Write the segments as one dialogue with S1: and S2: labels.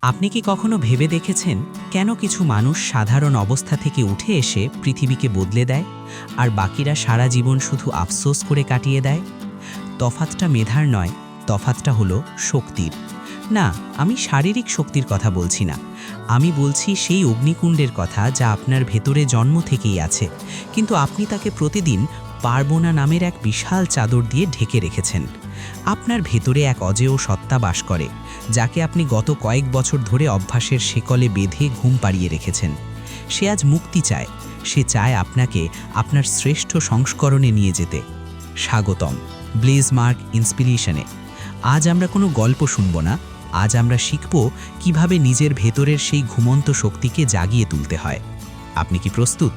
S1: আপনি কি কখনো ভেবে দেখেছেন কেন কিছু মানুষ সাধারণ অবস্থা থেকে উঠে এসে পৃথিবীকে বদলে দেয় আর বাকিরা সারা জীবন শুধু আফসোস করে কাটিয়ে দেয়? তফাৎটা মেধার নয়, তফাৎটা হলো শক্তির। না, আমি শারীরিক শক্তির কথা বলছি না, আমি বলছি সেই অগ্নিকুণ্ডের কথা যা আপনার ভেতরে জন্ম থেকেই আছে, কিন্তু আপনি তাকে প্রতিদিন পারব না নামের এক বিশাল চাদর দিয়ে ঢেকে রেখেছেন। আপনার ভেতরে এক অজেয় সত্তা বাস করে, যাকে আপনি গত কয়েক বছর ধরে অভ্যাসের শেকলে বেঁধে ঘুম পাড়িয়ে রেখেছেন। সে আজ মুক্তি চায়, সে চায় আপনাকে আপনার শ্রেষ্ঠ সংস্করণে নিয়ে যেতে। স্বাগতম ব্লেজ মার্ক ইন্সপিরেশনে। আজ আমরা কোনো গল্প শুনব না, আজ আমরা শিখব কিভাবে নিজের ভেতরের সেই ঘুমন্ত শক্তিকে জাগিয়ে তুলতে হয়। আপনি কি প্রস্তুত?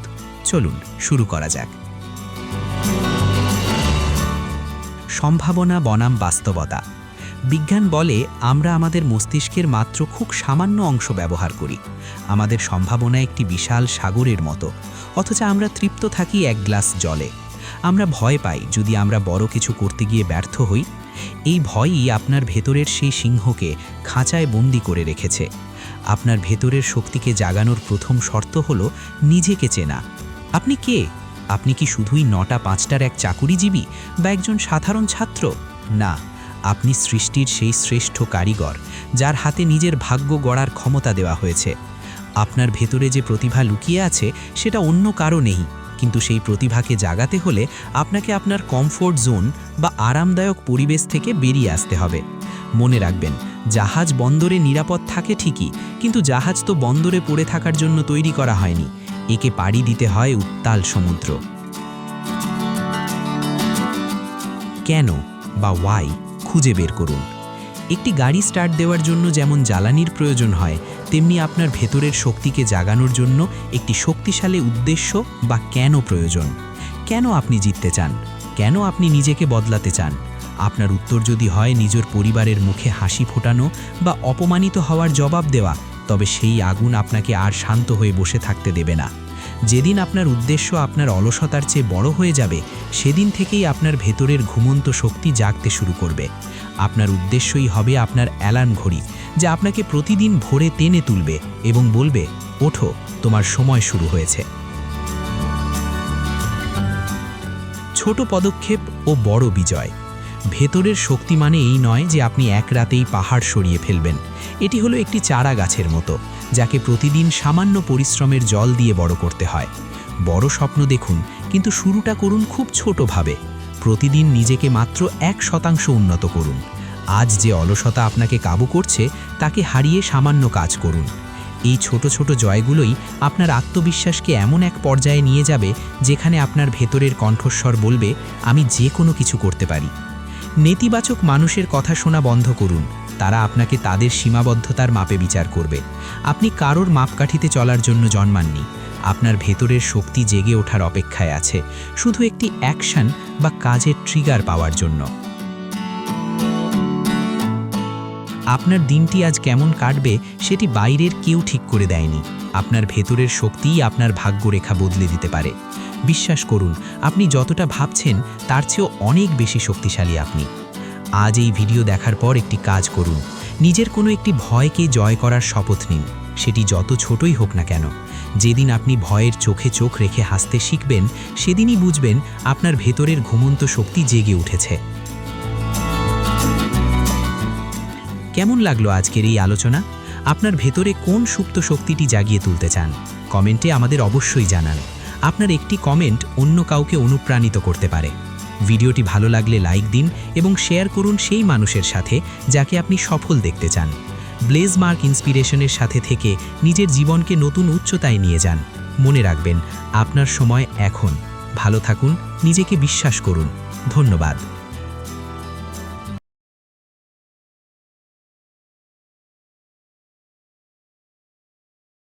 S1: চলুন শুরু করা যাক। সম্ভাবনা বনাম বাস্তবতা। বিজ্ঞান বলে আমরা আমাদের মস্তিষ্কের মাত্র খুব সামান্য অংশ ব্যবহার করি। আমাদের সম্ভাবনা একটি বিশাল সাগরের মতো, অথচ আমরা তৃপ্ত থাকি এক গ্লাস জলে। আমরা ভয় পাই যদি আমরা বড় কিছু করতে গিয়ে ব্যর্থ হই। এই ভয়ই আপনার ভেতরের সেই সিংহকে খাঁচায় বন্দি করে রেখেছে। আপনার ভেতরের শক্তিকে জাগানোর প্রথম শর্ত হলো নিজেকে চেনা। আপনি কে? আপনি কি শুধুই ৯টা ৫টার এক চাকুরিজীবী বা একজন সাধারণ ছাত্র? না, আপনি সৃষ্টির সেই শ্রেষ্ঠ কারিগর, যার হাতে নিজের ভাগ্য গড়ার ক্ষমতা দেওয়া হয়েছে। আপনার ভেতরে যে প্রতিভা লুকিয়ে আছে সেটা অন্য কারো নেই, কিন্তু সেই প্রতিভাকে জাগাতে হলে আপনাকে আপনার কমফোর্ট জোন বা আরামদায়ক পরিবেশ থেকে বেরিয়ে আসতে হবে। মনে রাখবেন, জাহাজ বন্দরে নিরাপদ থাকে ঠিকই, কিন্তু জাহাজ তো বন্দরে পড়ে থাকার জন্য তৈরি করা হয়নি, একে পাড়ি দিতে হয় উত্তাল সমুদ্র। কেন বা ওয়াই খুঁজে বের করুন। একটি গাড়ি স্টার্ট দেওয়ার জন্য যেমন জ্বালানির প্রয়োজন হয়, তেমনি আপনার ভেতরের শক্তিকে জাগানোর জন্য একটি শক্তিশালী উদ্দেশ্য বা কেন প্রয়োজন। কেন আপনি জিততে চান? কেন আপনি নিজেকে বদলাতে চান? আপনার উত্তর যদি হয় নিজের পরিবারের মুখে হাসি ফোটানো বা অপমানিত হওয়ার জবাব দেওয়া, তবে সেই আগুন আপনাকে আর শান্ত হয়ে বসে থাকতে দেবে না। যেদিন আপনার উদ্দেশ্য আপনার অলসতার চেয়ে বড় হয়ে যাবে, সেদিন থেকেই আপনার ভেতরের ঘুমন্ত শক্তি জাগতে শুরু করবে। আপনার উদ্দেশ্যই হবে আপনার অ্যালার্ম ঘড়ি, যা আপনাকে প্রতিদিন ভোরে টেনে তুলবে এবং বলবে, ওঠো, তোমার সময় শুরু হয়েছে। ছোট পদক্ষেপ ও বড় বিজয়। ভেতরের শক্তি মানে এই নয় যে আপনি এক রাতেই পাহাড় সরিয়ে ফেলবেন। এটি হলো একটি চারা গাছের মতো, যাকে প্রতিদিন সামান্য পরিশ্রমের জল দিয়ে বড় করতে হয়। বড় স্বপ্ন দেখুন, কিন্তু শুরুটা করুন খুব ছোটভাবে। প্রতিদিন নিজেকে মাত্র ১% উন্নত করুন। আজ যে অলসতা আপনাকে কাবু করছে, তাকে হারিয়ে সামান্য কাজ করুন। এই ছোট ছোট জয়গুলোই আপনার আত্মবিশ্বাসকে এমন এক পর্যায়ে নিয়ে যাবে যেখানে আপনার ভেতরের কণ্ঠস্বর বলবে, আমি যে কোনো কিছু করতে পারি। নেতিবাচক মানুষের কথা শোনা বন্ধ করুন, তারা আপনাকে তাদের সীমাবদ্ধতার মাপে বিচার করবে। আপনি কারোর মাপকাঠিতে চলার জন্য জন্মাননি। আপনার ভেতরের শক্তি জেগে ওঠার অপেক্ষায় আছে, শুধু একটি অ্যাকশন বা কাজের ট্রিগার পাওয়ার জন্য। আপনার দিনটি আজ কেমন কাটবে সেটি বাইরের কেউ ঠিক করে দেয়নি। আপনার ভেতরের শক্তিই আপনার ভাগ্যরেখা বদলে দিতে পারে। বিশ্বাস করুন, আপনি যতটা ভাবছেন তার চেয়েও অনেক বেশি শক্তিশালী আপনি। আজ এই ভিডিও দেখার পর একটি কাজ করুন, নিজের কোনো একটি ভয়কে জয় করার শপথ নিন, সেটি যত ছোটই হোক না কেন। যেদিন আপনি ভয়ের চোখে চোখ রেখে হাসতে শিখবেন, সেদিনই বুঝবেন আপনার ভেতরের ঘুমন্ত শক্তি জেগে উঠেছে। কেমন লাগলো আজকের এই আলোচনা? আপনার ভেতরে কোন সুপ্ত শক্তিটি জাগিয়ে তুলতে চান? কমেন্টে আমাদের অবশ্যই জানান। আপনার একটি কমেন্ট অন্য কাউকে অনুপ্রাণিত করতে পারে। ভিডিওটি ভালো লাগলে লাইক দিন এবং শেয়ার করুন সেই মানুষের সাথে যাকে আপনি সফল দেখতে চান। ব্লেজ মার্ক ইন্সপিরেশনের সাথে থেকে নিজের জীবনকে নতুন উচ্চতায় নিয়ে যান। মনে রাখবেন, আপনার সময় এখন। ভালো থাকুন, নিজেকে বিশ্বাস করুন। ধন্যবাদ।